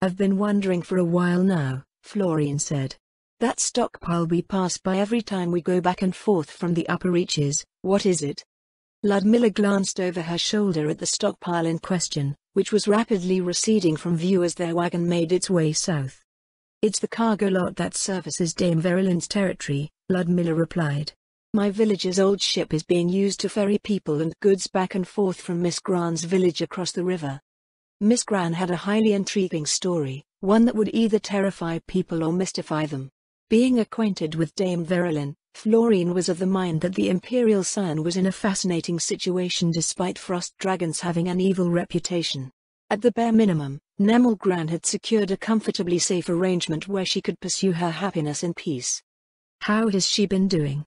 I've been wondering for a while now, Florian said. That stockpile we pass by every time we go back and forth from the upper reaches, what is it? Ludmilla glanced over her shoulder at the stockpile in question, which was rapidly receding from view as their wagon made its way south. It's the cargo lot that services Dame Verulin's territory, Ludmilla replied. My village's old ship is being used to ferry people and goods back and forth from Miss Gran's village across the river. Miss Gran had a highly intriguing story, one that would either terrify people or mystify them. Being acquainted with Dame Verulin, Florian was of the mind that the Imperial Scion was in a fascinating situation despite frost dragons having an evil reputation. At the bare minimum, Nemel Gran had secured a comfortably safe arrangement where she could pursue her happiness in peace. How has she been doing?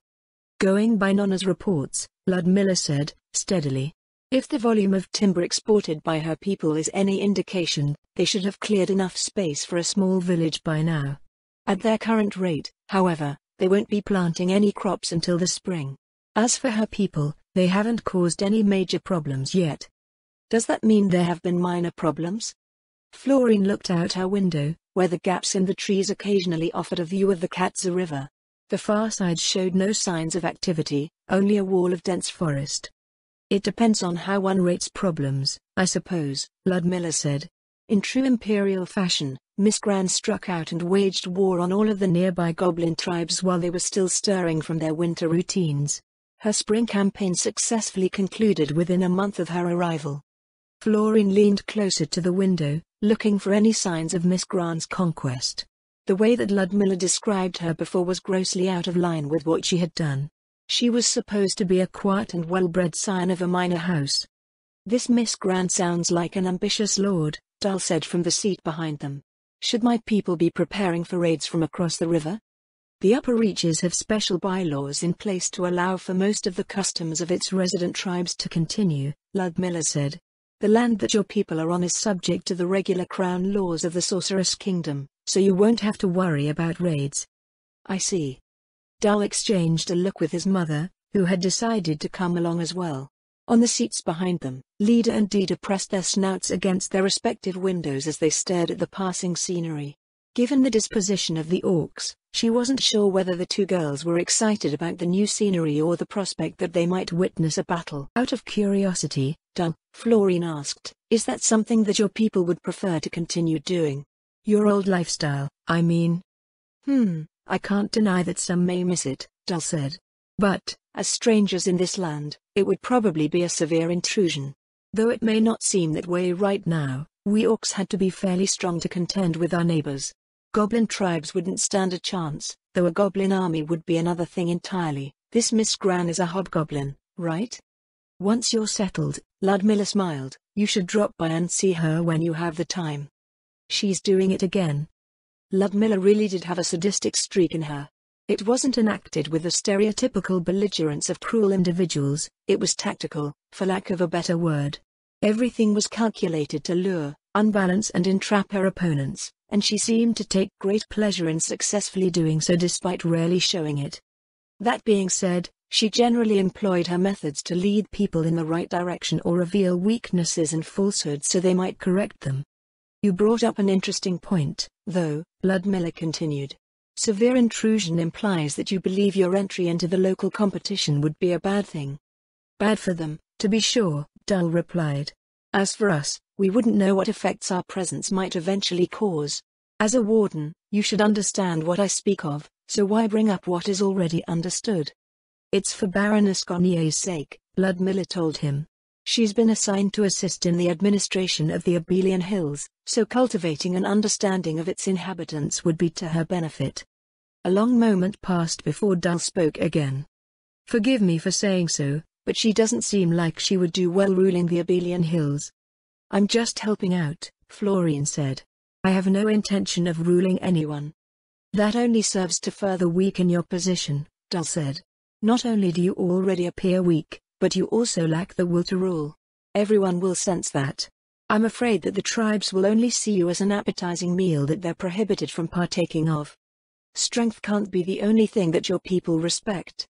Going by Nonna's reports, Ludmilla said, steadily. If the volume of timber exported by her people is any indication, they should have cleared enough space for a small village by now. At their current rate, however, they won't be planting any crops until the spring. As for her people, they haven't caused any major problems yet. Does that mean there have been minor problems? Florian looked out her window, where the gaps in the trees occasionally offered a view of the Katza River. The far side showed no signs of activity, only a wall of dense forest. It depends on how one rates problems, I suppose, Ludmilla said. In true Imperial fashion, Miss Gran struck out and waged war on all of the nearby goblin tribes while they were still stirring from their winter routines. Her spring campaign successfully concluded within a month of her arrival. Florian leaned closer to the window, looking for any signs of Miss Gran's conquest. The way that Ludmilla described her before was grossly out of line with what she had done. She was supposed to be a quiet and well-bred scion of a minor house. This Miss Gran sounds like an ambitious lord, Dal said from the seat behind them. Should my people be preparing for raids from across the river? The upper reaches have special bylaws in place to allow for most of the customs of its resident tribes to continue, Ludmilla said. The land that your people are on is subject to the regular crown laws of the Sorceress Kingdom, so you won't have to worry about raids. I see. Dal exchanged a look with his mother, who had decided to come along as well. On the seats behind them, Leda and Dida pressed their snouts against their respective windows as they stared at the passing scenery. Given the disposition of the orcs, she wasn't sure whether the two girls were excited about the new scenery or the prospect that they might witness a battle. Out of curiosity, Dal, Florian asked, is that something that your people would prefer to continue doing? Your old lifestyle, I mean. I can't deny that some may miss it, Dal said. But, as strangers in this land, it would probably be a severe intrusion. Though it may not seem that way right now, we orcs had to be fairly strong to contend with our neighbors. Goblin tribes wouldn't stand a chance, though a goblin army would be another thing entirely. This Miss Gran is a hobgoblin, right? Once you're settled, Ludmilla smiled, you should drop by and see her when you have the time. She's doing it again. Ludmilla really did have a sadistic streak in her. It wasn't enacted with the stereotypical belligerence of cruel individuals, it was tactical, for lack of a better word. Everything was calculated to lure, unbalance and entrap her opponents, and she seemed to take great pleasure in successfully doing so despite rarely showing it. That being said, she generally employed her methods to lead people in the right direction or reveal weaknesses and falsehoods so they might correct them. You brought up an interesting point, though, Ludmilla continued. Severe intrusion implies that you believe your entry into the local competition would be a bad thing. Bad for them, to be sure, Dal replied. As for us, we wouldn't know what effects our presence might eventually cause. As a warden, you should understand what I speak of, so why bring up what is already understood? It's for Baroness Garnier's sake, Ludmilla told him. She's been assigned to assist in the administration of the Abelian Hills, so cultivating an understanding of its inhabitants would be to her benefit. A long moment passed before Dal spoke again. Forgive me for saying so, but she doesn't seem like she would do well ruling the Abelian Hills. I'm just helping out, Florian said. I have no intention of ruling anyone. That only serves to further weaken your position, Dal said. Not only do you already appear weak, but you also lack the will to rule. Everyone will sense that. I'm afraid that the tribes will only see you as an appetizing meal that they're prohibited from partaking of. Strength can't be the only thing that your people respect.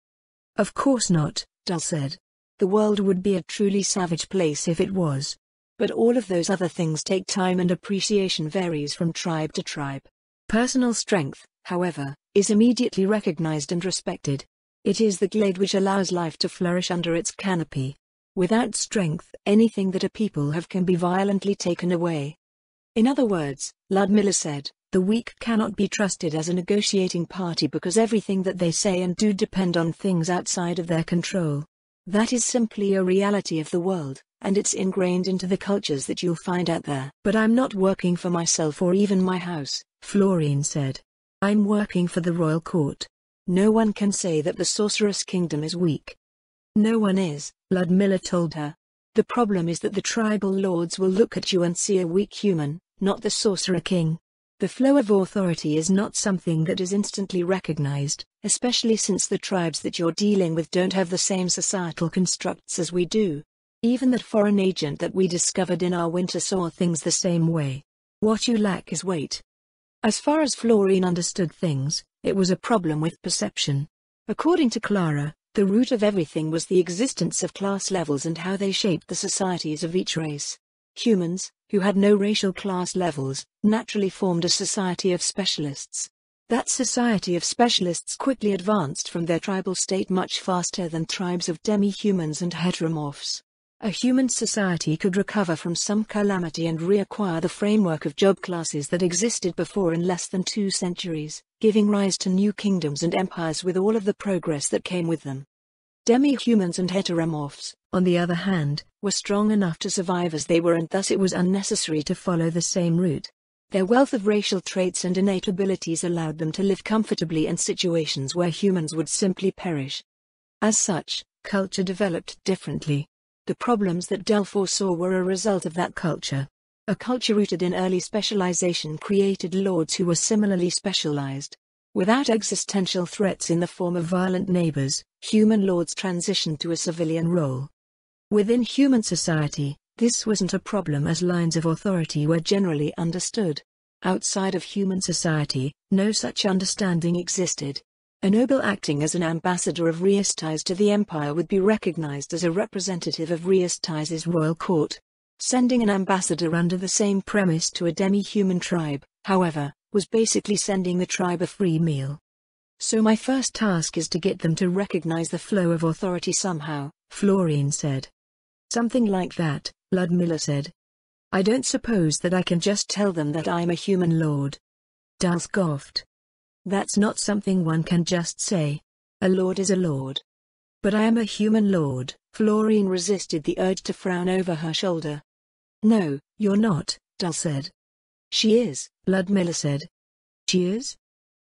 Of course not, Dal said. The world would be a truly savage place if it was. But all of those other things take time, and appreciation varies from tribe to tribe. Personal strength, however, is immediately recognized and respected. It is the glade which allows life to flourish under its canopy. Without strength, anything that a people have can be violently taken away. In other words, Ludmilla said, the weak cannot be trusted as a negotiating party because everything that they say and do depend on things outside of their control. That is simply a reality of the world, and it's ingrained into the cultures that you'll find out there. But I'm not working for myself or even my house, Florine said. I'm working for the royal court. No one can say that the sorceress kingdom is weak. No one is, Ludmilla told her. The problem is that the tribal lords will look at you and see a weak human, not the sorcerer king. The flow of authority is not something that is instantly recognized, especially since the tribes that you're dealing with don't have the same societal constructs as we do. Even that foreign agent that we discovered in our winter saw things the same way. What you lack is weight. As far as Florine understood things, it was a problem with perception. According to Clara, the root of everything was the existence of class levels and how they shaped the societies of each race. Humans, who had no racial class levels, naturally formed a society of specialists. That society of specialists quickly advanced from their tribal state much faster than tribes of demi-humans and heteromorphs. A human society could recover from some calamity and reacquire the framework of job classes that existed before in less than 2 centuries, giving rise to new kingdoms and empires with all of the progress that came with them. Demi-humans and heteromorphs, on the other hand, were strong enough to survive as they were, and thus it was unnecessary to follow the same route. Their wealth of racial traits and innate abilities allowed them to live comfortably in situations where humans would simply perish. As such, culture developed differently. The problems that Delphor saw were a result of that culture. A culture rooted in early specialization created lords who were similarly specialized. Without existential threats in the form of violent neighbors, human lords transitioned to a civilian role. Within human society, this wasn't a problem as lines of authority were generally understood. Outside of human society, no such understanding existed. A noble acting as an ambassador of Riestis to the empire would be recognized as a representative of Riestis' royal court. Sending an ambassador under the same premise to a demi-human tribe, however, was basically sending the tribe a free meal. So my first task is to get them to recognize the flow of authority somehow, Florine said. Something like that, Ludmilla said. I don't suppose that I can just tell them that I'm a human lord. Dal scoffed. That's not something one can just say. A lord is a lord. But I am a human lord, Florine resisted the urge to frown over her shoulder. No, you're not, Dal said. She is, Ludmilla said. She is?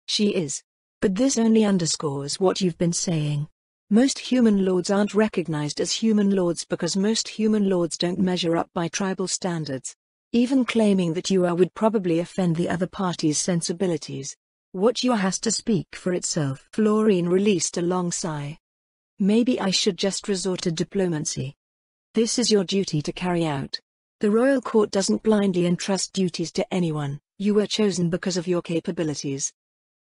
She is. But this only underscores what you've been saying. Most human lords aren't recognized as human lords because most human lords don't measure up by tribal standards. Even claiming that you are would probably offend the other party's sensibilities. What you are has to speak for itself. Florine released a long sigh. Maybe I should just resort to diplomacy. This is your duty to carry out. The royal court doesn't blindly entrust duties to anyone. You were chosen because of your capabilities.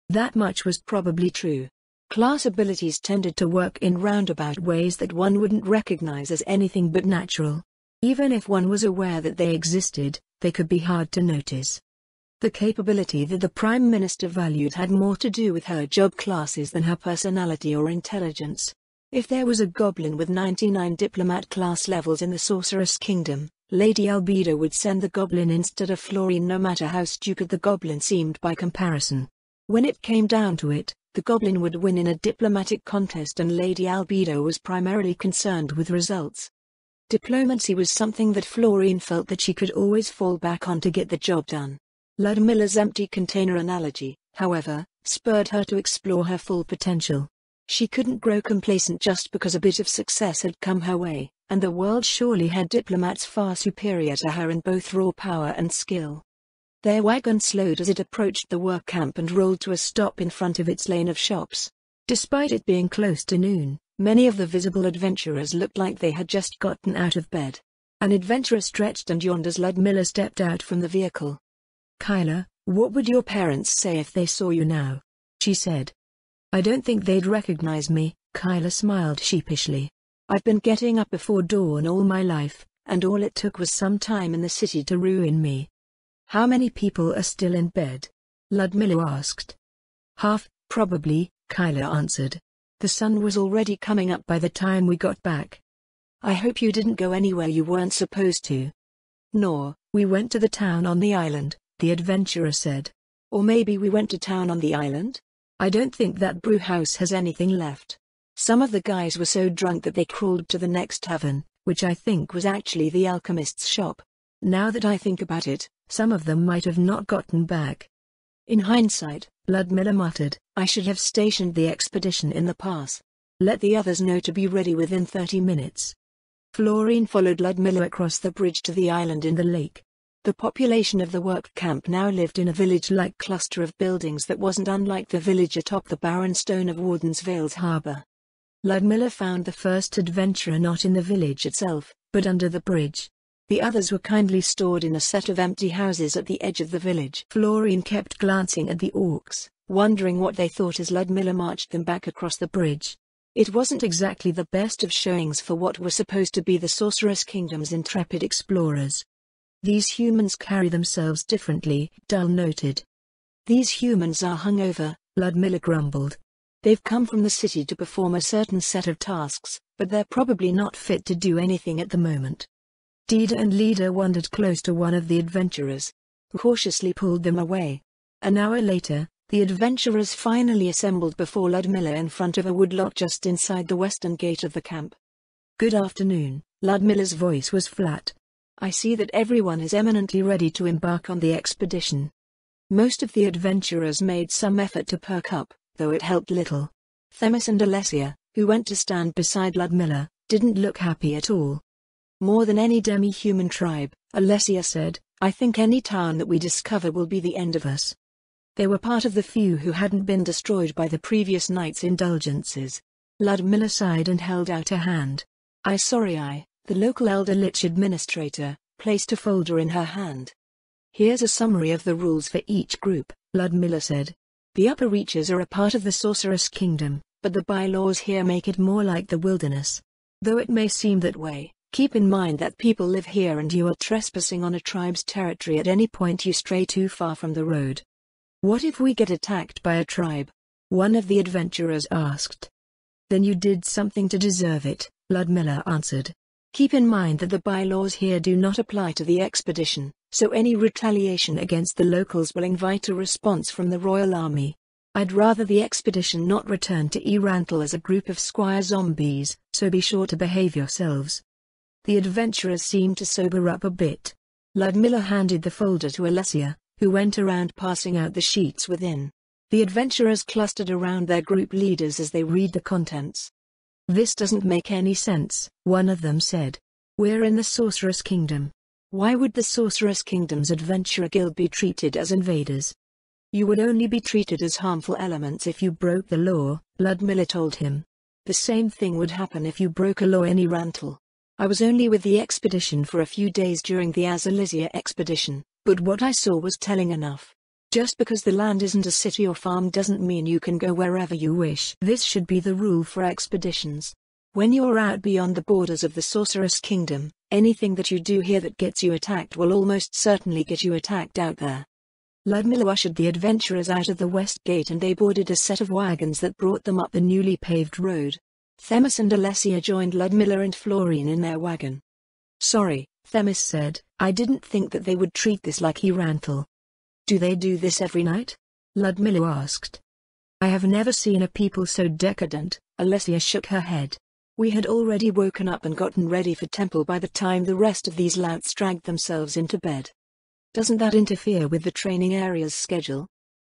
That much was probably true. Class abilities tended to work in roundabout ways that one wouldn't recognize as anything but natural. Even if one was aware that they existed, they could be hard to notice. The capability that the Prime Minister valued had more to do with her job classes than her personality or intelligence. If there was a goblin with 99 diplomat class levels in the Sorceress Kingdom, Lady Albedo would send the goblin instead of Florine no matter how stupid the goblin seemed by comparison. When it came down to it, the goblin would win in a diplomatic contest and Lady Albedo was primarily concerned with results. Diplomacy was something that Florine felt that she could always fall back on to get the job done. Ludmilla's empty container analogy, however, spurred her to explore her full potential. She couldn't grow complacent just because a bit of success had come her way, and the world surely had diplomats far superior to her in both raw power and skill. Their wagon slowed as it approached the work camp and rolled to a stop in front of its lane of shops. Despite it being close to noon, many of the visible adventurers looked like they had just gotten out of bed. An adventurer stretched and yawned as Ludmilla stepped out from the vehicle. Kyla, what would your parents say if they saw you now? She said. I don't think they'd recognize me, Kyla smiled sheepishly. I've been getting up before dawn all my life, and all it took was some time in the city to ruin me. How many people are still in bed? Ludmilla asked. Half, probably, Kyla answered. The sun was already coming up by the time we got back. I hope you didn't go anywhere you weren't supposed to. No, we went to the town on the island, the adventurer said. Or maybe we went to town on the island? I don't think that brew house has anything left. Some of the guys were so drunk that they crawled to the next tavern, which I think was actually the alchemist's shop. Now that I think about it, some of them might have not gotten back. In hindsight, Ludmilla muttered, I should have stationed the expedition in the pass. Let the others know to be ready within 30 minutes. Florine followed Ludmilla across the bridge to the island in the lake. The population of the work camp now lived in a village-like cluster of buildings that wasn't unlike the village atop the barren stone of Wardensvale's harbour. Ludmilla found the first adventurer not in the village itself, but under the bridge. The others were kindly stored in a set of empty houses at the edge of the village. Florine kept glancing at the orcs, wondering what they thought as Ludmilla marched them back across the bridge. It wasn't exactly the best of showings for what were supposed to be the Sorceress Kingdom's intrepid explorers. These humans carry themselves differently, Dull noted. These humans are hungover, Ludmilla grumbled. They've come from the city to perform a certain set of tasks, but they're probably not fit to do anything at the moment. Dida and Lida wandered close to one of the adventurers, who cautiously pulled them away. An hour later, the adventurers finally assembled before Ludmilla in front of a woodlot just inside the western gate of the camp. Good afternoon, Ludmilla's voice was flat. I see that everyone is eminently ready to embark on the expedition. Most of the adventurers made some effort to perk up, though it helped little. Themis and Alessia, who went to stand beside Ludmilla, didn't look happy at all. More than any demi-human tribe, Alessia said, I think any town that we discover will be the end of us. They were part of the few who hadn't been destroyed by the previous night's indulgences. Ludmilla sighed and held out a hand. The local elder lich administrator, placed a folder in her hand. Here's a summary of the rules for each group, Ludmilla said. The upper reaches are a part of the Sorceress Kingdom, but the bylaws here make it more like the wilderness. Though it may seem that way, keep in mind that people live here and you are trespassing on a tribe's territory at any point you stray too far from the road. What if we get attacked by a tribe? One of the adventurers asked. Then you did something to deserve it, Ludmilla answered. Keep in mind that the bylaws here do not apply to the expedition, so any retaliation against the locals will invite a response from the royal army. I'd rather the expedition not return to Erantal as a group of squire zombies, so be sure to behave yourselves. The adventurers seemed to sober up a bit. Ludmilla handed the folder to Alessia, who went around passing out the sheets within. The adventurers clustered around their group leaders as they read the contents. This doesn't make any sense, one of them said. We're in the Sorceress Kingdom. Why would the Sorceress Kingdom's Adventurer Guild be treated as invaders? You would only be treated as harmful elements if you broke the law, Ludmilla told him. The same thing would happen if you broke a law in Erantal. I was only with the expedition for a few days during the Azalisia expedition, but what I saw was telling enough. Just because the land isn't a city or farm doesn't mean you can go wherever you wish. This should be the rule for expeditions. When you're out beyond the borders of the Sorceress Kingdom, anything that you do here that gets you attacked will almost certainly get you attacked out there. Ludmilla ushered the adventurers out of the west gate and they boarded a set of wagons that brought them up the newly paved road. Themis and Alessia joined Ludmilla and Florine in their wagon. Sorry, Themis said, I didn't think that they would treat this like Erantal. Do they do this every night? Ludmilla asked. I have never seen a people so decadent, Alessia shook her head. We had already woken up and gotten ready for temple by the time the rest of these louts dragged themselves into bed. Doesn't that interfere with the training area's schedule?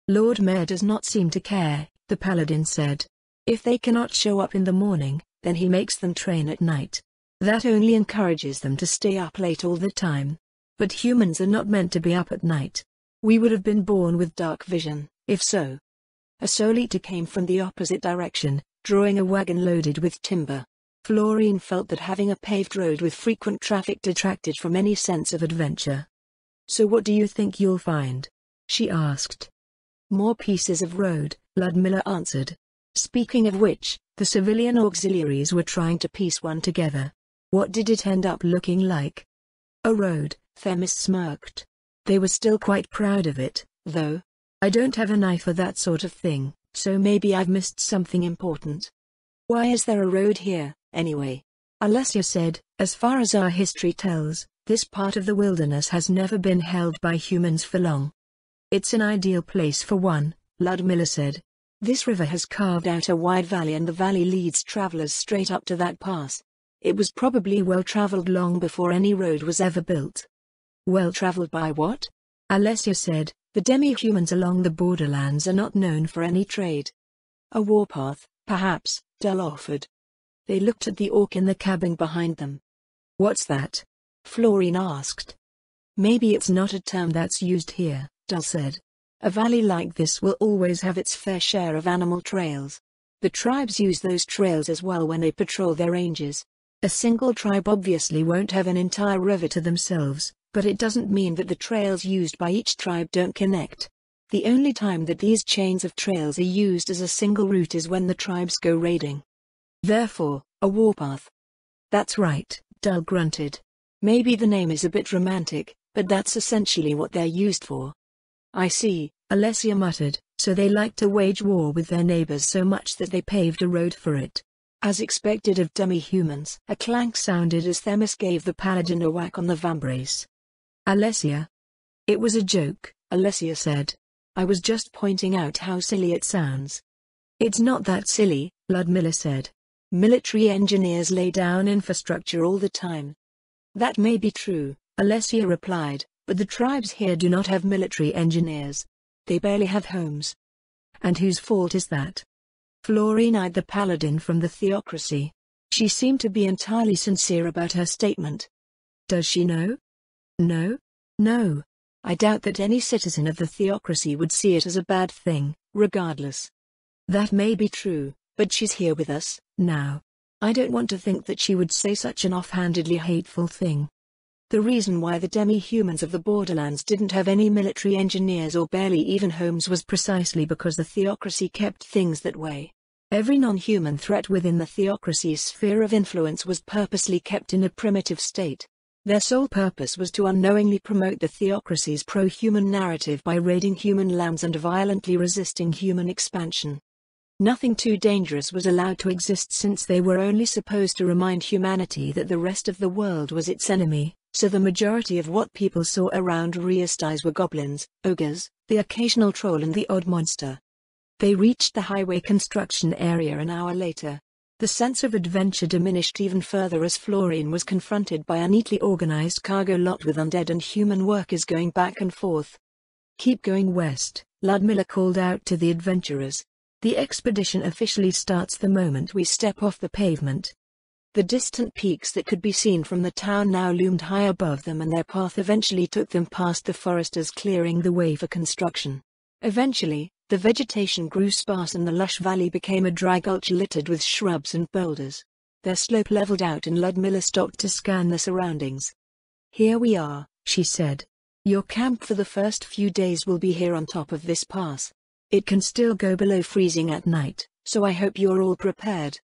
Lord Mayor does not seem to care, the paladin said. If they cannot show up in the morning, then he makes them train at night. That only encourages them to stay up late all the time. But humans are not meant to be up at night. We would have been born with dark vision, if so. A Solita came from the opposite direction, drawing a wagon loaded with timber. Florine felt that having a paved road with frequent traffic detracted from any sense of adventure. So what do you think you'll find? She asked. More pieces of road, Ludmilla answered. Speaking of which, the civilian auxiliaries were trying to piece one together. What did it end up looking like? A road, Themis smirked. They were still quite proud of it, though. I don't have an eye for that sort of thing, so maybe I've missed something important. Why is there a road here, anyway? Alessia said, as far as our history tells, this part of the wilderness has never been held by humans for long. It's an ideal place for one, Ludmilla said. This river has carved out a wide valley and the valley leads travelers straight up to that pass. It was probably well traveled long before any road was ever built. Well traveled by what? Alessia said, the demi-humans along the borderlands are not known for any trade. A warpath, perhaps, Dull offered. They looked at the orc in the cabin behind them. What's that? Florine asked. Maybe it's not a term that's used here, Dull said. A valley like this will always have its fair share of animal trails. The tribes use those trails as well when they patrol their ranges. A single tribe obviously won't have an entire river to themselves, but it doesn't mean that the trails used by each tribe don't connect. The only time that these chains of trails are used as a single route is when the tribes go raiding. Therefore, a warpath. That's right, Dull grunted. Maybe the name is a bit romantic, but that's essentially what they're used for. I see, Alessia muttered, so they like to wage war with their neighbors so much that they paved a road for it. As expected of demi-humans, a clank sounded as Themis gave the paladin a whack on the vambrace. Alessia. It was a joke, Alessia said. I was just pointing out how silly it sounds. It's not that silly, Ludmilla said. Military engineers lay down infrastructure all the time. That may be true, Alessia replied, but the tribes here do not have military engineers. They barely have homes. And whose fault is that? Florine eyed the paladin from the theocracy. She seemed to be entirely sincere about her statement. Does she know? No? No. I doubt that any citizen of the theocracy would see it as a bad thing, regardless. That may be true, but she's here with us, now. I don't want to think that she would say such an offhandedly hateful thing. The reason why the demi-humans of the borderlands didn't have any military engineers or barely even homes was precisely because the theocracy kept things that way. Every non-human threat within the theocracy's sphere of influence was purposely kept in a primitive state. Their sole purpose was to unknowingly promote the theocracy's pro-human narrative by raiding human lands and violently resisting human expansion. Nothing too dangerous was allowed to exist since they were only supposed to remind humanity that the rest of the world was its enemy, so the majority of what people saw around Riestais were goblins, ogres, the occasional troll and the odd monster. They reached the highway construction area an hour later. The sense of adventure diminished even further as Florine was confronted by a neatly organized cargo lot with undead and human workers going back and forth. Keep going west, Ludmilla called out to the adventurers. The expedition officially starts the moment we step off the pavement. The distant peaks that could be seen from the town now loomed high above them, and their path eventually took them past the foresters clearing the way for construction. Eventually, the vegetation grew sparse and the lush valley became a dry gulch littered with shrubs and boulders. Their slope leveled out and Ludmilla stopped to scan the surroundings. Here we are, she said. Your camp for the first few days will be here on top of this pass. It can still go below freezing at night, so I hope you're all prepared.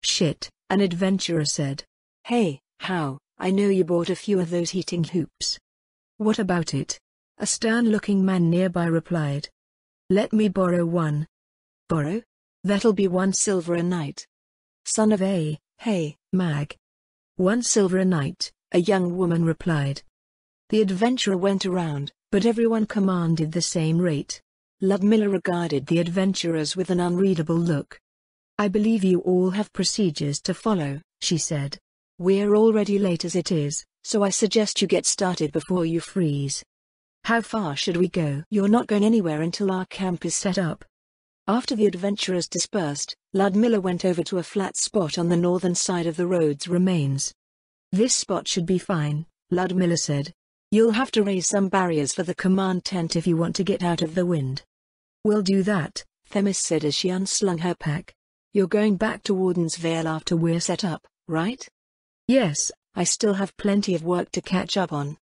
Shit, an adventurer said. Hey, how, I know you bought a few of those heating hoops. What about it? A stern-looking man nearby replied. Let me borrow one. Borrow? That'll be 1 silver a night. Son of a, hey, mag. 1 silver a night, a young woman replied. The adventurer went around, but everyone commanded the same rate. Ludmilla regarded the adventurers with an unreadable look. I believe you all have procedures to follow, she said. We're already late as it is, so I suggest you get started before you freeze. How far should we go? You're not going anywhere until our camp is set up. After the adventurers dispersed, Ludmilla went over to a flat spot on the northern side of the road's remains. This spot should be fine, Ludmilla said. You'll have to raise some barriers for the command tent if you want to get out of the wind. We'll do that, Themis said as she unslung her pack. You're going back to Warden's Vale after we're set up, right? Yes, I still have plenty of work to catch up on.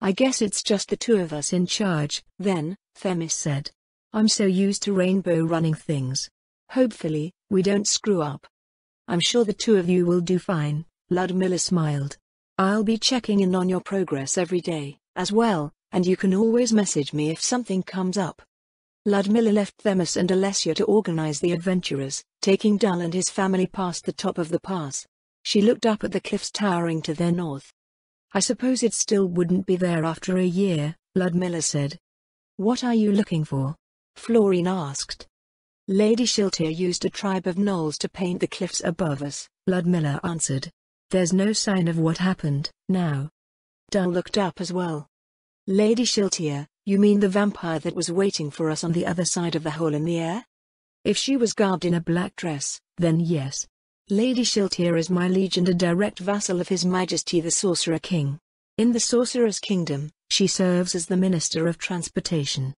I guess it's just the two of us in charge, then, Themis said. I'm so used to rainbow running things. Hopefully, we don't screw up. I'm sure the two of you will do fine, Ludmilla smiled. I'll be checking in on your progress every day, as well, and you can always message me if something comes up. Ludmilla left Themis and Alessia to organize the adventurers, taking Dull and his family past the top of the pass. She looked up at the cliffs towering to their north. I suppose it still wouldn't be there after a year, Ludmilla said. What are you looking for? Florine asked. Lady Shiltir used a tribe of gnolls to paint the cliffs above us, Ludmilla answered. There's no sign of what happened, now. Dull looked up as well. Lady Shiltir, you mean the vampire that was waiting for us on the other side of the hole in the air? If she was garbed in a black dress, then yes. Lady Shiltir is my liege and a direct vassal of His Majesty the Sorcerer King. In the Sorcerer's Kingdom, she serves as the Minister of Transportation.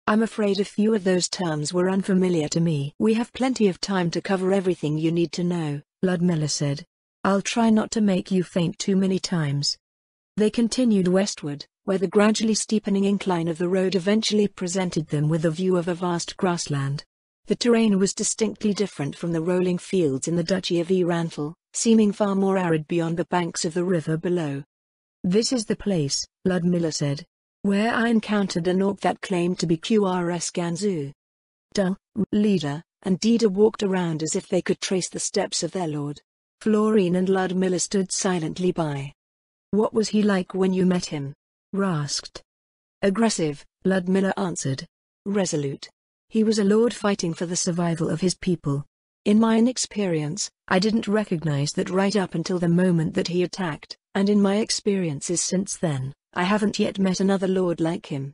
I'm afraid a few of those terms were unfamiliar to me. We have plenty of time to cover everything you need to know, Ludmilla said. I'll try not to make you faint too many times. They continued westward, where the gradually steepening incline of the road eventually presented them with a view of a vast grassland. The terrain was distinctly different from the rolling fields in the Duchy of Eranthal, seeming far more arid beyond the banks of the river below. This is the place, Ludmilla said, where I encountered an orc that claimed to be QRS Ganzu. Dull, Leader, and Dida walked around as if they could trace the steps of their lord. Florine and Ludmilla stood silently by. What was he like when you met him? Ra asked. Aggressive, Ludmilla answered. Resolute. He was a lord fighting for the survival of his people. In my inexperience, I didn't recognize that right up until the moment that he attacked, and in my experiences since then, I haven't yet met another lord like him.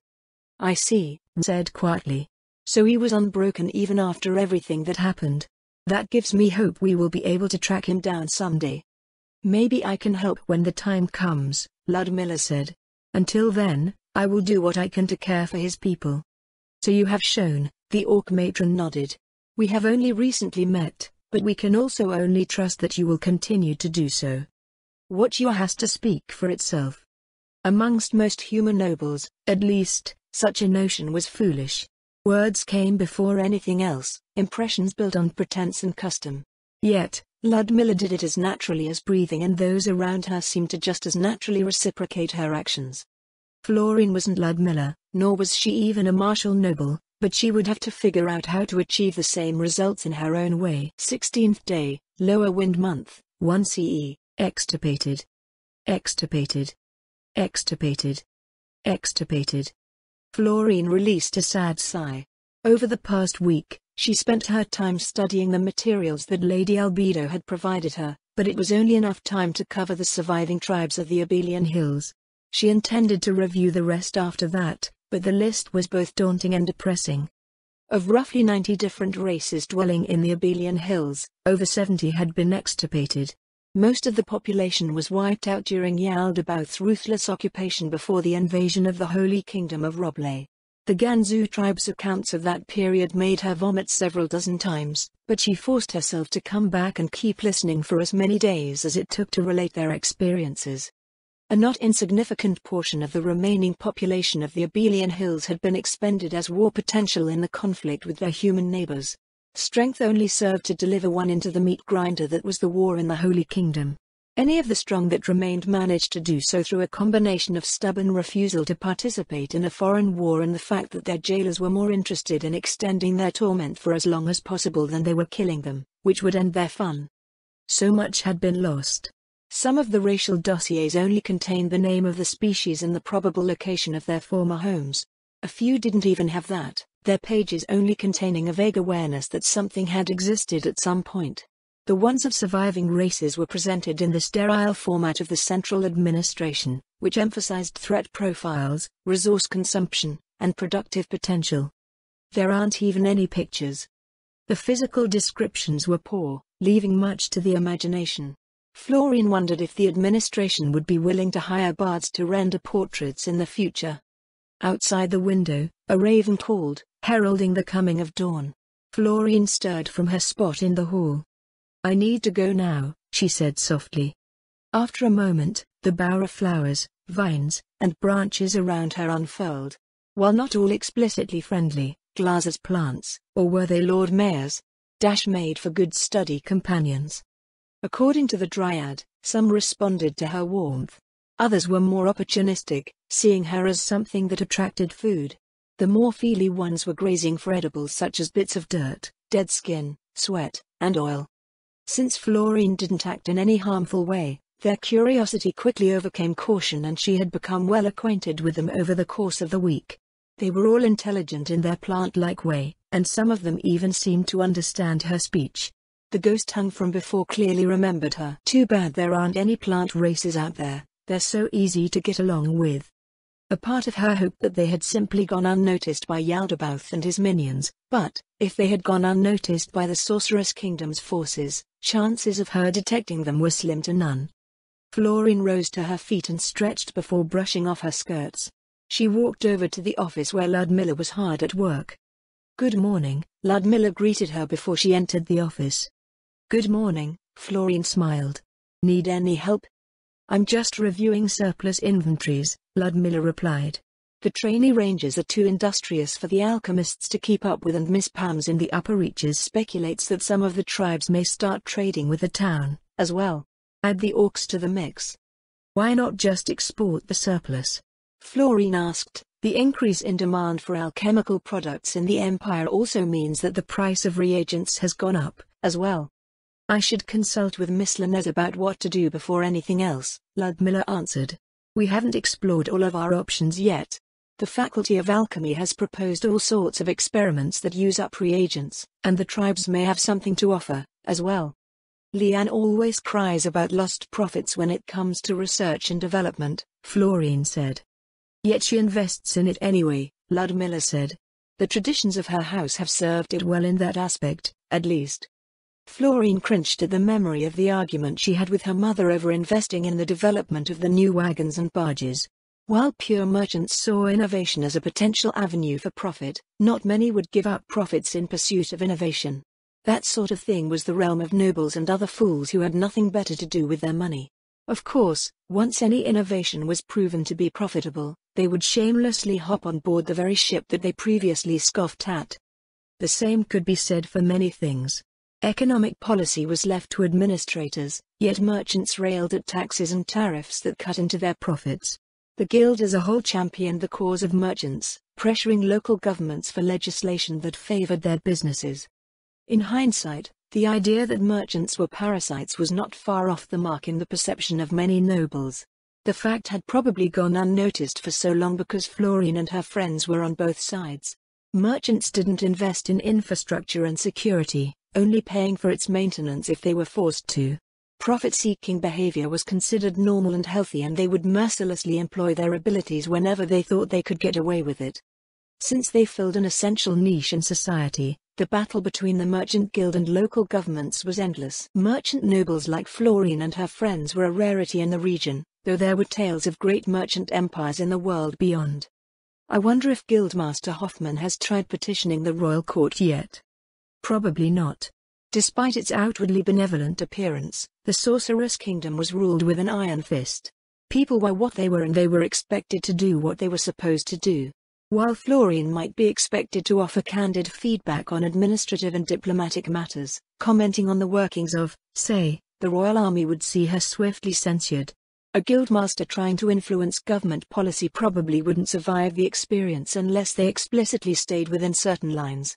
I see, said quietly. So he was unbroken even after everything that happened. That gives me hope we will be able to track him down someday. Maybe I can help when the time comes, Ludmilla said. Until then, I will do what I can to care for his people. So you have shown, the orc matron nodded. We have only recently met, but we can also only trust that you will continue to do so. What you are has to speak for itself. Amongst most human nobles, at least, such a notion was foolish. Words came before anything else, impressions built on pretense and custom. Yet, Ludmilla did it as naturally as breathing, and those around her seemed to just as naturally reciprocate her actions. Florine wasn't Ludmilla, nor was she even a martial noble, but she would have to figure out how to achieve the same results in her own way. 16th day, lower wind month, 1 CE, extirpated. Extirpated. Extirpated. Extirpated. Florine released a sad sigh. Over the past week, she spent her time studying the materials that Lady Albedo had provided her, but it was only enough time to cover the surviving tribes of the Abelian Hills. She intended to review the rest after that, but the list was both daunting and depressing. Of roughly 90 different races dwelling in the Abelian Hills, over 70 had been extirpated. Most of the population was wiped out during Yaldabaoth's ruthless occupation before the invasion of the Holy Kingdom of Roble. The Ganzu tribe's accounts of that period made her vomit several dozen times, but she forced herself to come back and keep listening for as many days as it took to relate their experiences. A not insignificant portion of the remaining population of the Abelian Hills had been expended as war potential in the conflict with their human neighbors. Strength only served to deliver one into the meat grinder that was the war in the Holy Kingdom. Any of the strong that remained managed to do so through a combination of stubborn refusal to participate in a foreign war and the fact that their jailers were more interested in extending their torment for as long as possible than they were killing them, which would end their fun. So much had been lost. Some of the racial dossiers only contained the name of the species and the probable location of their former homes. A few didn't even have that, their pages only containing a vague awareness that something had existed at some point. The ones of surviving races were presented in the sterile format of the central administration, which emphasized threat profiles, resource consumption, and productive potential. There aren't even any pictures. The physical descriptions were poor, leaving much to the imagination. Florine wondered if the administration would be willing to hire bards to render portraits in the future. Outside the window, a raven called, heralding the coming of dawn. Florine stirred from her spot in the hall. I need to go now, she said softly. After a moment, the bower of flowers, vines, and branches around her unfurled. While not all explicitly friendly, glass as plants, or were they Lord Mayors, made for good study companions. According to the Dryad, Some responded to her warmth. Others were more opportunistic, seeing her as something that attracted food. The more feely ones were grazing for edibles such as bits of dirt, dead skin, sweat, and oil. Since Florine didn't act in any harmful way, their curiosity quickly overcame caution and she had become well acquainted with them over the course of the week. They were all intelligent in their plant-like way, and some of them even seemed to understand her speech. The ghost hung from before clearly remembered her. Too bad there aren't any plant races out there, they're so easy to get along with. A part of her hoped that they had simply gone unnoticed by Yaldabaoth and his minions, but, if they had gone unnoticed by the Sorceress Kingdom's forces, chances of her detecting them were slim to none. Florine rose to her feet and stretched before brushing off her skirts. She walked over to the office where Ludmilla was hard at work. "Good morning," Ludmilla greeted her before she entered the office. "Good morning," Florine smiled. "Need any help?" "I'm just reviewing surplus inventories," Ludmilla replied. "The trainee rangers are too industrious for the alchemists to keep up with, and Miss Pams in the upper reaches speculates that some of the tribes may start trading with the town, as well. Add the orcs to the mix." "Why not just export the surplus?" Florine asked. "The increase in demand for alchemical products in the Empire also means that the price of reagents has gone up, as well." "I should consult with Miss Linez about what to do before anything else," Ludmilla answered. "We haven't explored all of our options yet. The Faculty of Alchemy has proposed all sorts of experiments that use up reagents, and the tribes may have something to offer, as well." "Leanne always cries about lost profits when it comes to research and development," Florine said. "Yet she invests in it anyway," Ludmilla said. "The traditions of her house have served it well in that aspect, at least." Florine cringed at the memory of the argument she had with her mother over investing in the development of the new wagons and barges. While pure merchants saw innovation as a potential avenue for profit, not many would give up profits in pursuit of innovation. That sort of thing was the realm of nobles and other fools who had nothing better to do with their money. Of course, once any innovation was proven to be profitable, they would shamelessly hop on board the very ship that they previously scoffed at. The same could be said for many things. Economic policy was left to administrators, yet merchants railed at taxes and tariffs that cut into their profits. The guild as a whole championed the cause of merchants, pressuring local governments for legislation that favored their businesses. In hindsight, the idea that merchants were parasites was not far off the mark in the perception of many nobles. The fact had probably gone unnoticed for so long because Florine and her friends were on both sides. Merchants didn't invest in infrastructure and security, only paying for its maintenance if they were forced to. Profit-seeking behavior was considered normal and healthy, and they would mercilessly employ their abilities whenever they thought they could get away with it. Since they filled an essential niche in society, the battle between the merchant guild and local governments was endless. Merchant nobles like Florine and her friends were a rarity in the region, though there were tales of great merchant empires in the world beyond. "I wonder if Guildmaster Hoffman has tried petitioning the royal court yet." Probably not. Despite its outwardly benevolent appearance, the Sorceress Kingdom was ruled with an iron fist. People were what they were, and they were expected to do what they were supposed to do. While Florine might be expected to offer candid feedback on administrative and diplomatic matters, commenting on the workings of, say, the royal army would see her swiftly censured. A guildmaster trying to influence government policy probably wouldn't survive the experience unless they explicitly stayed within certain lines.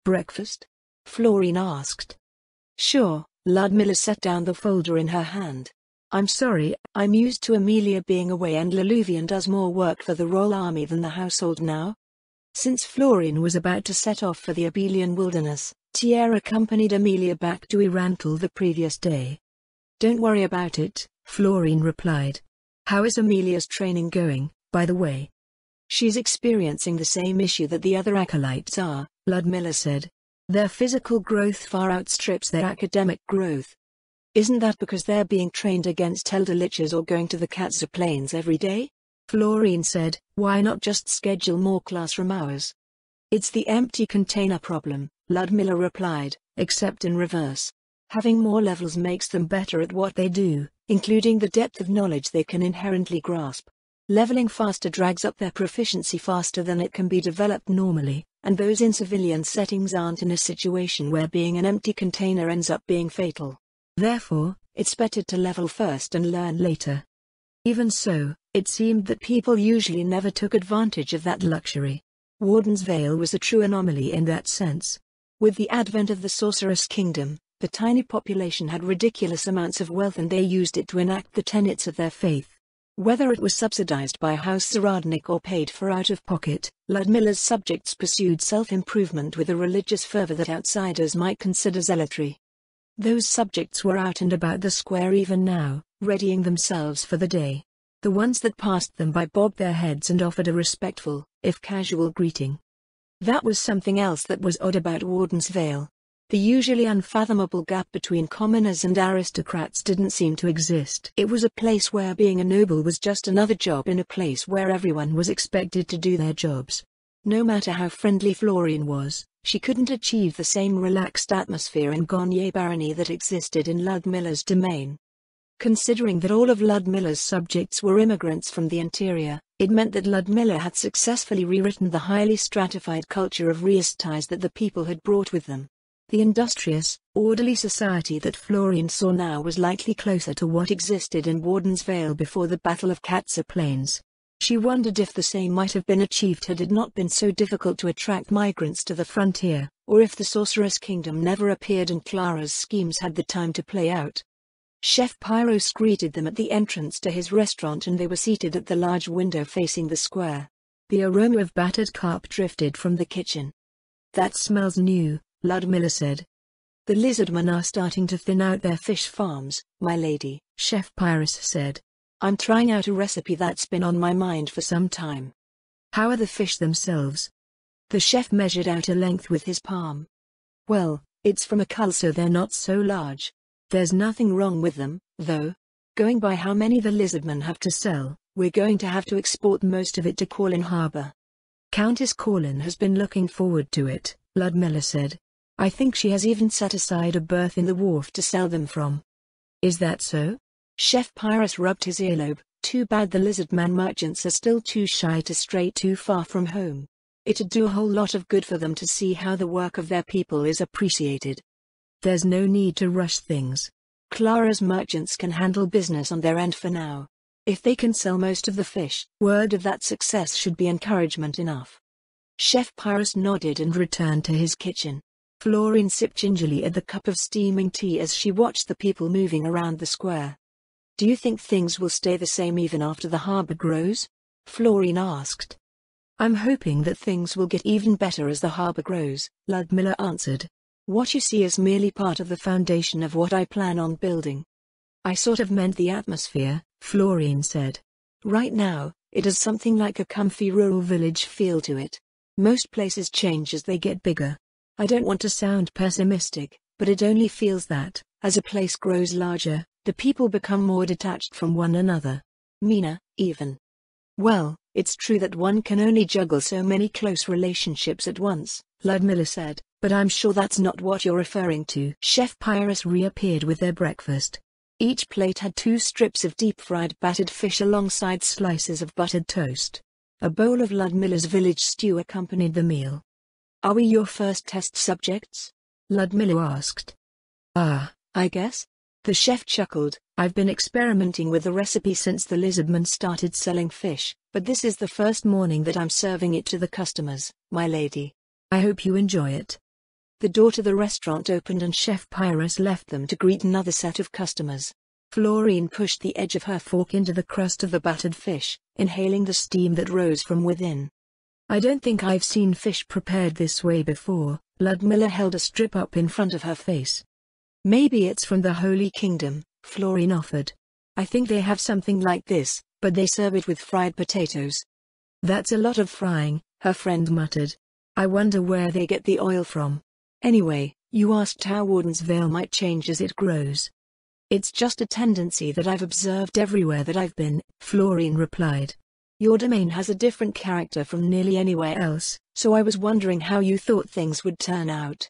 "Breakfast?" Florine asked. "Sure." Ludmilla set down the folder in her hand. "I'm sorry, I'm used to Amelia being away, and Leluvian does more work for the royal army than the household now." Since Florine was about to set off for the Abelian wilderness, Tierra accompanied Amelia back to Irantal the previous day. "Don't worry about it," Florine replied. "How is Amelia's training going, by the way?" "She's experiencing the same issue that the other acolytes are," Ludmilla said. "Their physical growth far outstrips their academic growth." "Isn't that because they're being trained against elder liches or going to the Katza Plains every day?" Florine said. "Why not just schedule more classroom hours?" "It's the empty container problem," Ludmilla replied, except in reverse. Having more levels makes them better at what they do, including the depth of knowledge they can inherently grasp. Leveling faster drags up their proficiency faster than it can be developed normally, and those in civilian settings aren't in a situation where being an empty container ends up being fatal. Therefore, it's better to level first and learn later. Even so, it seemed that people usually never took advantage of that luxury. Warden's Vale was a true anomaly in that sense. With the advent of the Sorceress Kingdom, the tiny population had ridiculous amounts of wealth and they used it to enact the tenets of their faith. Whether it was subsidized by House Zaradnik or paid for out of pocket, Ludmilla's subjects pursued self-improvement with a religious fervor that outsiders might consider zealotry. Those subjects were out and about the square even now, readying themselves for the day. The ones that passed them by bobbed their heads and offered a respectful, if casual greeting. That was something else that was odd about Warden's Vale. The usually unfathomable gap between commoners and aristocrats didn't seem to exist. It was a place where being a noble was just another job in a place where everyone was expected to do their jobs. No matter how friendly Florian was, she couldn't achieve the same relaxed atmosphere in Gonye Barony that existed in Ludmilla's domain. Considering that all of Ludmilla's subjects were immigrants from the interior, it meant that Ludmilla had successfully rewritten the highly stratified culture of Riestais that the people had brought with them. The industrious, orderly society that Florian saw now was likely closer to what existed in Warden's Vale before the Battle of Katsa Plains. She wondered if the same might have been achieved had it not been so difficult to attract migrants to the frontier, or if the Sorceress Kingdom never appeared and Clara's schemes had the time to play out. Chef Pyros greeted them at the entrance to his restaurant and they were seated at the large window facing the square. The aroma of battered carp drifted from the kitchen. "That smells new," Ludmilla said. "The lizardmen are starting to thin out their fish farms, my lady," Chef Pyros said. "I'm trying out a recipe that's been on my mind for some time." "How are the fish themselves?" The chef measured out a length with his palm. "Well, it's from a cull so they're not so large. There's nothing wrong with them, though. Going by how many the lizardmen have to sell, we're going to have to export most of it to Korlin Harbor." "Countess Korlin has been looking forward to it," Ludmilla said. "I think she has even set aside a berth in the wharf to sell them from." "Is that so?" Chef Pyros rubbed his earlobe. "Too bad the lizardman merchants are still too shy to stray too far from home. It'd do a whole lot of good for them to see how the work of their people is appreciated." "There's no need to rush things. Clara's merchants can handle business on their end for now. If they can sell most of the fish, word of that success should be encouragement enough." Chef Pyros nodded and returned to his kitchen. Florian sipped gingerly at the cup of steaming tea as she watched the people moving around the square. "Do you think things will stay the same even after the harbor grows?" Florian asked. "I'm hoping that things will get even better as the harbor grows," Ludmilla answered. "What you see is merely part of the foundation of what I plan on building." "I sort of meant the atmosphere," Florian said. "Right now, it has something like a comfy rural village feel to it. Most places change as they get bigger. I don't want to sound pessimistic, but it only feels that, as a place grows larger, the people become more detached from one another. Meaner, even. Well, it's true that one can only juggle so many close relationships at once," Ludmilla said, "but I'm sure that's not what you're referring to." Chef Pyros reappeared with their breakfast. Each plate had 2 strips of deep-fried battered fish alongside slices of buttered toast. A bowl of Ludmilla's village stew accompanied the meal. "Are we your first test subjects?" Ludmilla asked. I guess." The chef chuckled. "I've been experimenting with the recipe since the lizardmen started selling fish, but this is the first morning that I'm serving it to the customers, my lady. I hope you enjoy it." The door to the restaurant opened and Chef Pyros left them to greet another set of customers. Florian pushed the edge of her fork into the crust of the battered fish, inhaling the steam that rose from within. "I don't think I've seen fish prepared this way before." Ludmilla held a strip up in front of her face. "Maybe it's from the Holy Kingdom," Florian offered. "I think they have something like this, but they serve it with fried potatoes." "That's a lot of frying," her friend muttered. "I wonder where they get the oil from. Anyway, you asked how Warden's Vale might change as it grows." "It's just a tendency that I've observed everywhere that I've been," Florian replied. "Your domain has a different character from nearly anywhere else, so I was wondering how you thought things would turn out.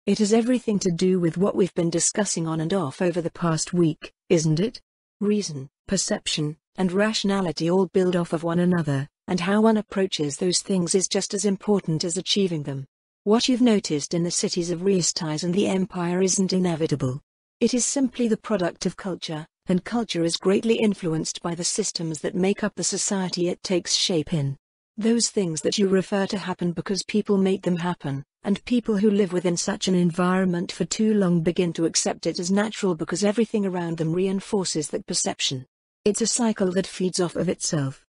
It has everything to do with what we've been discussing on and off over the past week, isn't it? Reason, perception, and rationality all build off of one another, and how one approaches those things is just as important as achieving them. What you've noticed in the cities of Riestais and the Empire isn't inevitable. It is simply the product of culture, and culture is greatly influenced by the systems that make up the society it takes shape in. Those things that you refer to happen because people make them happen, and people who live within such an environment for too long begin to accept it as natural because everything around them reinforces that perception. It's a cycle that feeds off of itself.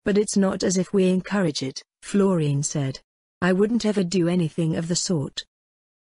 But it's not as if we encourage it, Florine said. I wouldn't ever do anything of the sort.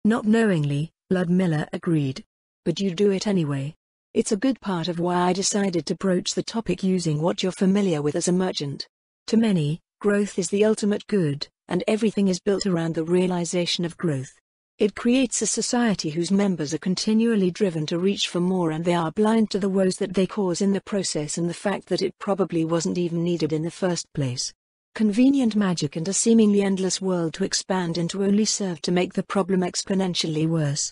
Not knowingly, Ludmilla agreed. But you do it anyway. It's a good part of why I decided to broach the topic using what you're familiar with as a merchant. To many, growth is the ultimate good, and everything is built around the realization of growth. It creates a society whose members are continually driven to reach for more, and they are blind to the woes that they cause in the process and the fact that it probably wasn't even needed in the first place. Convenient magic and a seemingly endless world to expand into only serve to make the problem exponentially worse.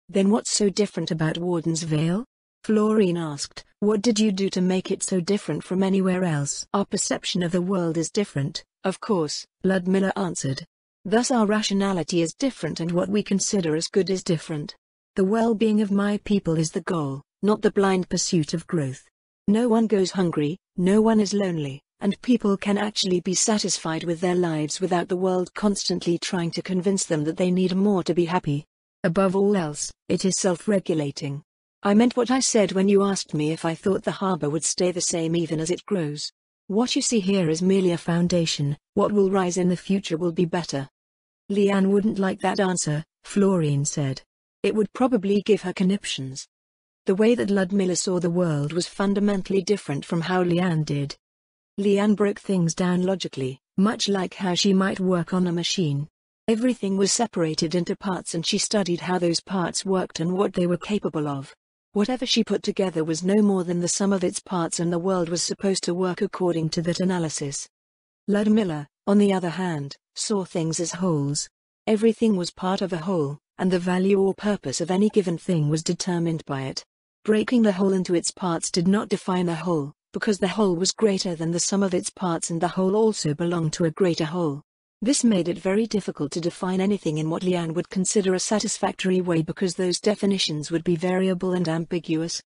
Then what's so different about Warden's Vale? Florine asked. What did you do to make it so different from anywhere else? Our perception of the world is different, of course, Ludmilla answered. Thus our rationality is different and what we consider as good is different. The well-being of my people is the goal, not the blind pursuit of growth. No one goes hungry, no one is lonely, and people can actually be satisfied with their lives without the world constantly trying to convince them that they need more to be happy. Above all else, it is self-regulating. I meant what I said when you asked me if I thought the harbor would stay the same even as it grows. What you see here is merely a foundation. What will rise in the future will be better. Leanne wouldn't like that answer, Florine said. It would probably give her conniptions. The way that Ludmilla saw the world was fundamentally different from how Leanne did. Leanne broke things down logically, much like how she might work on a machine. Everything was separated into parts and she studied how those parts worked and what they were capable of. Whatever she put together was no more than the sum of its parts, and the world was supposed to work according to that analysis. Ludmilla, on the other hand, saw things as wholes. Everything was part of a whole, and the value or purpose of any given thing was determined by it. Breaking the whole into its parts did not define the whole, because the whole was greater than the sum of its parts and the whole also belonged to a greater whole. This made it very difficult to define anything in what Leanne would consider a satisfactory way, because those definitions would be variable and ambiguous.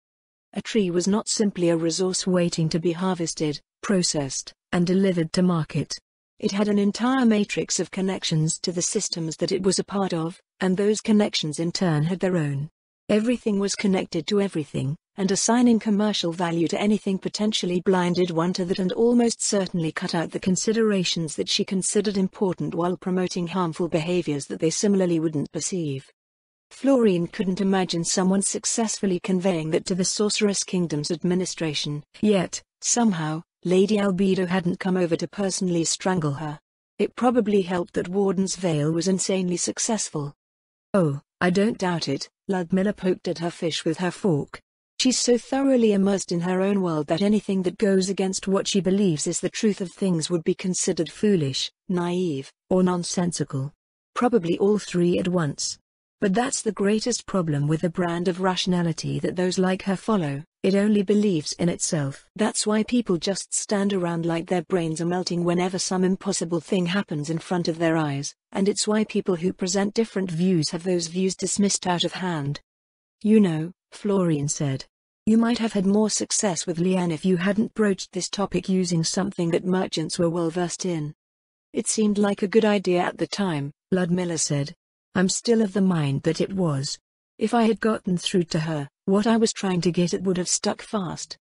A tree was not simply a resource waiting to be harvested, processed, and delivered to market. It had an entire matrix of connections to the systems that it was a part of, and those connections in turn had their own. Everything was connected to everything, and assigning commercial value to anything potentially blinded one to that and almost certainly cut out the considerations that she considered important while promoting harmful behaviors that they similarly wouldn't perceive. Florine couldn't imagine someone successfully conveying that to the Sorceress Kingdom's administration, yet, somehow, Lady Albedo hadn't come over to personally strangle her. It probably helped that Warden's Vale was insanely successful. Oh, I don't doubt it, Ludmilla poked at her fish with her fork. She's so thoroughly immersed in her own world that anything that goes against what she believes is the truth of things would be considered foolish, naive, or nonsensical. Probably all three at once. But that's the greatest problem with the brand of rationality that those like her follow. It only believes in itself. That's why people just stand around like their brains are melting whenever some impossible thing happens in front of their eyes, and it's why people who present different views have those views dismissed out of hand. You know, Florine said, you might have had more success with Leanne if you hadn't broached this topic using something that merchants were well versed in. It seemed like a good idea at the time, Ludmilla said. I'm still of the mind that it was. If I had gotten through to her, what I was trying to get at would have stuck fast.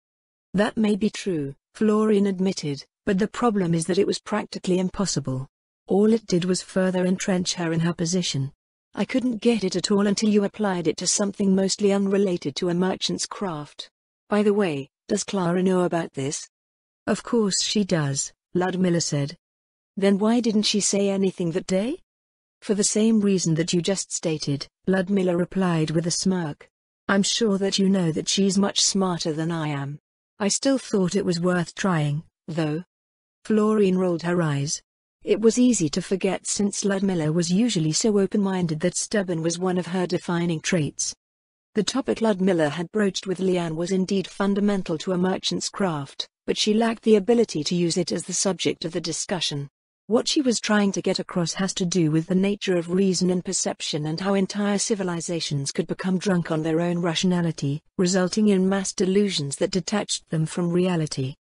That may be true, Florine admitted, but the problem is that it was practically impossible. All it did was further entrench her in her position. I couldn't get it at all until you applied it to something mostly unrelated to a merchant's craft. By the way, does Clara know about this? Of course she does, Ludmilla said. Then why didn't she say anything that day? For the same reason that you just stated, Ludmilla replied with a smirk. I'm sure that you know that she's much smarter than I am. I still thought it was worth trying, though. Florine rolled her eyes. It was easy to forget since Ludmilla was usually so open-minded that stubborn was one of her defining traits. The topic Ludmilla had broached with Leanne was indeed fundamental to a merchant's craft, but she lacked the ability to use it as the subject of the discussion. What she was trying to get across has to do with the nature of reason and perception and how entire civilizations could become drunk on their own rationality, resulting in mass delusions that detached them from reality.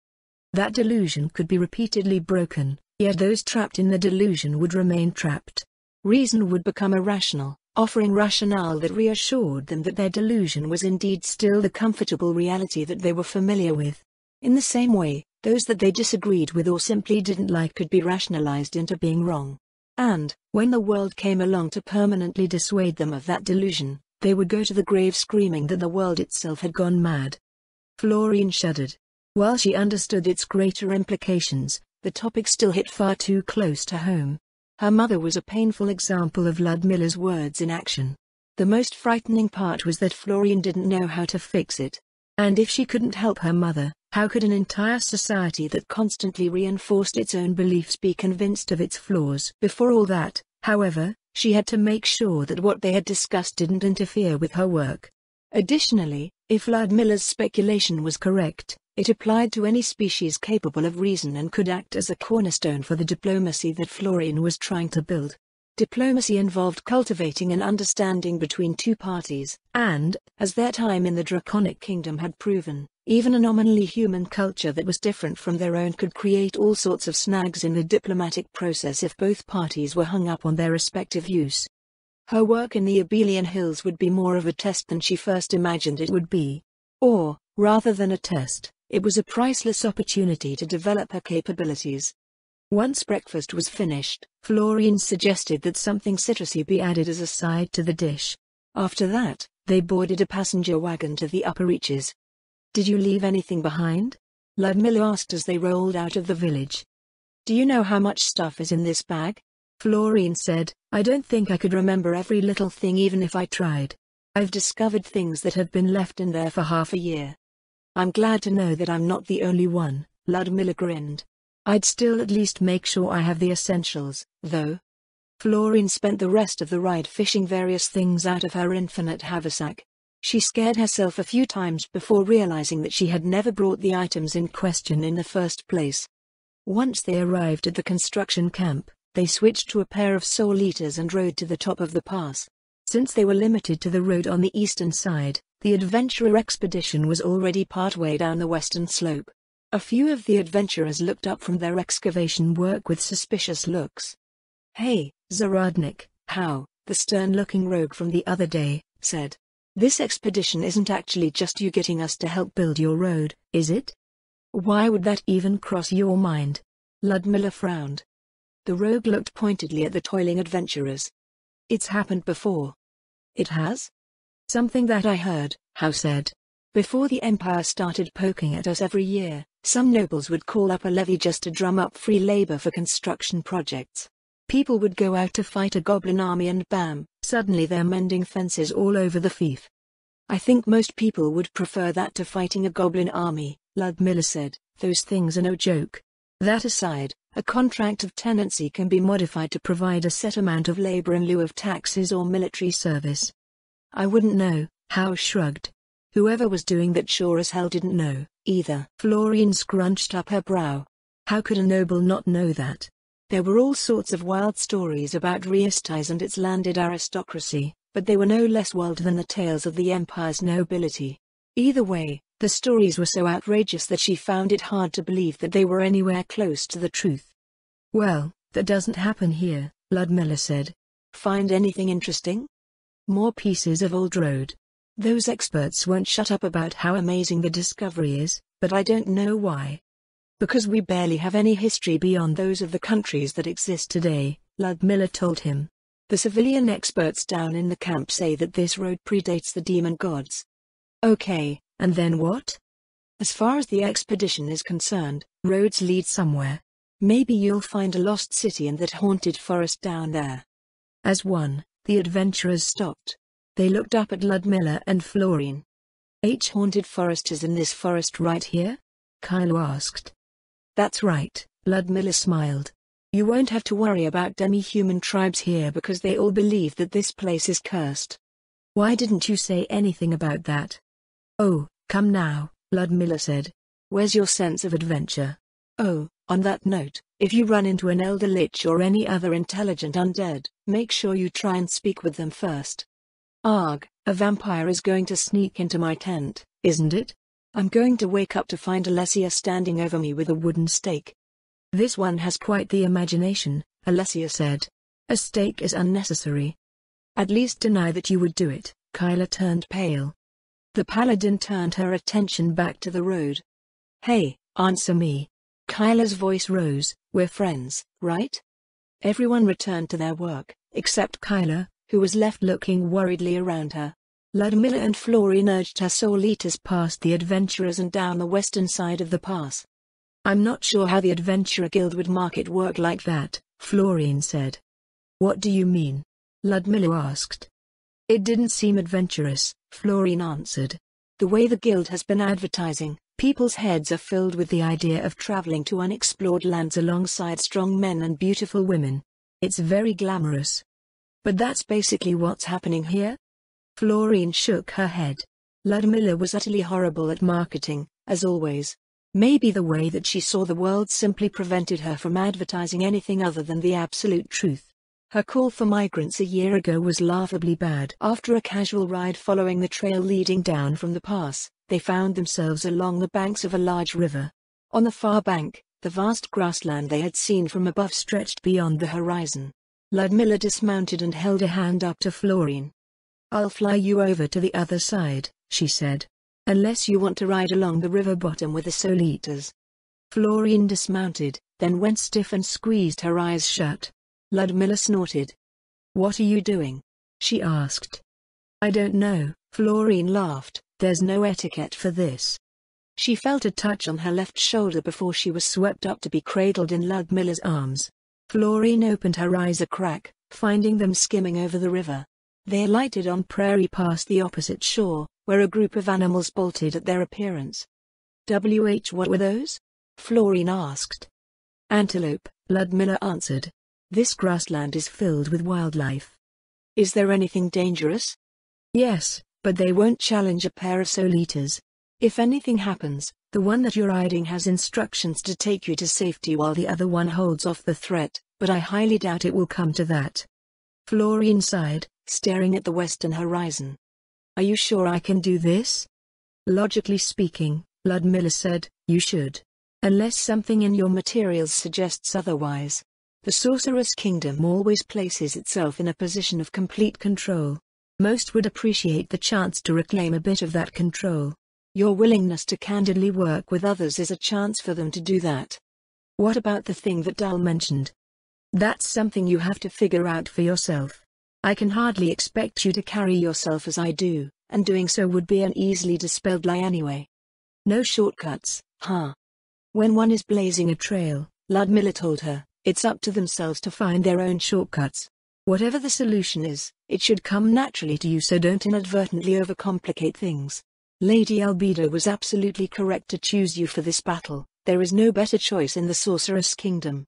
That delusion could be repeatedly broken, yet those trapped in the delusion would remain trapped. Reason would become irrational, offering rationale that reassured them that their delusion was indeed still the comfortable reality that they were familiar with. In the same way, those that they disagreed with or simply didn't like could be rationalized into being wrong. And, when the world came along to permanently dissuade them of that delusion, they would go to the grave screaming that the world itself had gone mad. Florine shuddered. While she understood its greater implications, the topic still hit far too close to home. Her mother was a painful example of Ludmilla's words in action. The most frightening part was that Florine didn't know how to fix it. And if she couldn't help her mother, how could an entire society that constantly reinforced its own beliefs be convinced of its flaws? Before all that, however, she had to make sure that what they had discussed didn't interfere with her work. Additionally, if Ludmilla's speculation was correct, it applied to any species capable of reason and could act as a cornerstone for the diplomacy that Florine was trying to build. Diplomacy involved cultivating an understanding between two parties, and, as their time in the Draconic Kingdom had proven, even a nominally human culture that was different from their own could create all sorts of snags in the diplomatic process if both parties were hung up on their respective use. Her work in the Abelian Hills would be more of a test than she first imagined it would be. Or, rather than a test, it was a priceless opportunity to develop her capabilities. Once breakfast was finished, Florine suggested that something citrusy be added as a side to the dish. After that, they boarded a passenger wagon to the upper reaches. "Did you leave anything behind?" Ludmilla asked as they rolled out of the village. "Do you know how much stuff is in this bag?" Florine said, "I don't think I could remember every little thing even if I tried. I've discovered things that had been left in there for half a year." "I'm glad to know that I'm not the only one," Ludmilla grinned. "I'd still at least make sure I have the essentials, though." Florine spent the rest of the ride fishing various things out of her infinite haversack. She scared herself a few times before realizing that she had never brought the items in question in the first place. Once they arrived at the construction camp, they switched to a pair of soul eaters and rode to the top of the pass. Since they were limited to the road on the eastern side, the adventurer expedition was already partway down the western slope. A few of the adventurers looked up from their excavation work with suspicious looks. "Hey, Zaradnik, how?" the stern-looking rogue from the other day said. "This expedition isn't actually just you getting us to help build your road, is it? Why would that even cross your mind?" Ludmilla frowned. The rogue looked pointedly at the toiling adventurers. "It's happened before." "It has?" "Something that I heard," Hao said. "Before the Empire started poking at us every year, some nobles would call up a levy just to drum up free labor for construction projects. People would go out to fight a goblin army and bam, suddenly they're mending fences all over the fief." "I think most people would prefer that to fighting a goblin army," Ludmilla said. "Those things are no joke. That aside, a contract of tenancy can be modified to provide a set amount of labor in lieu of taxes or military service." "I wouldn't know," Hao shrugged. Whoever was doing that sure as hell didn't know, either. Florine scrunched up her brow. How could a noble not know that? There were all sorts of wild stories about Riestais and its landed aristocracy, but they were no less wild than the tales of the Empire's nobility. Either way, the stories were so outrageous that she found it hard to believe that they were anywhere close to the truth. "Well, that doesn't happen here," Ludmilla said. "Find anything interesting?" "More pieces of old road. Those experts won't shut up about how amazing the discovery is, but I don't know why." "Because we barely have any history beyond those of the countries that exist today," Ludmilla told him. "The civilian experts down in the camp say that this road predates the demon gods." "Okay, and then what?" "As far as the expedition is concerned, roads lead somewhere. Maybe you'll find a lost city in that haunted forest down there." As one, the adventurers stopped. They looked up at Ludmilla and Florine. "Haunted forest is in this forest right here?" Kylo asked. "That's right," Ludmilla smiled. "You won't have to worry about demi-human tribes here because they all believe that this place is cursed." "Why didn't you say anything about that?" "Oh, come now," Ludmilla said. "Where's your sense of adventure? Oh, on that note, If you run into an elder lich or any other intelligent undead, make sure you try and speak with them first. Arg, a vampire is going to sneak into my tent, isn't it? I'm going to wake up to find Alessia standing over me with a wooden stake. This one has quite the imagination, Alessia said. A stake is unnecessary. At least deny that you would do it. Kyla turned pale. The paladin turned her attention back to the road. Hey, answer me. Kyla's voice rose. We're friends, right? Everyone returned to their work, except Kyla, who was left looking worriedly around her. Ludmilla and Florian urged her soul eaters past the adventurers and down the western side of the pass. I'm not sure how the Adventurer Guild would make it work like that, Florian said. What do you mean? Ludmilla asked. It didn't seem adventurous, Florian answered. The way the guild has been advertising, people's heads are filled with the idea of traveling to unexplored lands alongside strong men and beautiful women. It's very glamorous. But that's basically what's happening here? Florian shook her head. Ludmilla was utterly horrible at marketing, as always. Maybe the way that she saw the world simply prevented her from advertising anything other than the absolute truth. Her call for migrants a year ago was laughably bad. After a casual ride following the trail leading down from the pass, they found themselves along the banks of a large river. On the far bank, the vast grassland they had seen from above stretched beyond the horizon. Ludmilla dismounted and held a hand up to Florian. I'll fly you over to the other side, she said. Unless you want to ride along the river bottom with the Soul Eaters. Florian dismounted, then went stiff and squeezed her eyes shut. Ludmilla snorted. What are you doing? She asked. I don't know, Florian laughed. There's no etiquette for this. She felt a touch on her left shoulder before she was swept up to be cradled in Ludmilla's arms. Florian opened her eyes a crack, finding them skimming over the river. They alighted on prairie past the opposite shore, where a group of animals bolted at their appearance. What were those? Florian asked. Antelope, Ludmilla answered. This grassland is filled with wildlife. Is there anything dangerous? Yes, but they won't challenge a pair of Soul Eaters. If anything happens, the one that you're riding has instructions to take you to safety while the other one holds off the threat, but I highly doubt it will come to that. Florian sighed, staring at the western horizon. Are you sure I can do this? Logically speaking, Ludmilla said, you should. Unless something in your materials suggests otherwise. The Sorceress Kingdom always places itself in a position of complete control. Most would appreciate the chance to reclaim a bit of that control. Your willingness to candidly work with others is a chance for them to do that. What about the thing that Dal mentioned? That's something you have to figure out for yourself. I can hardly expect you to carry yourself as I do, and doing so would be an easily dispelled lie anyway. No shortcuts, huh? When one is blazing a trail, Ludmilla told her, it's up to themselves to find their own shortcuts. Whatever the solution is, it should come naturally to you, so don't inadvertently overcomplicate things. Lady Albedo was absolutely correct to choose you for this battle. There is no better choice in the Sorceress Kingdom.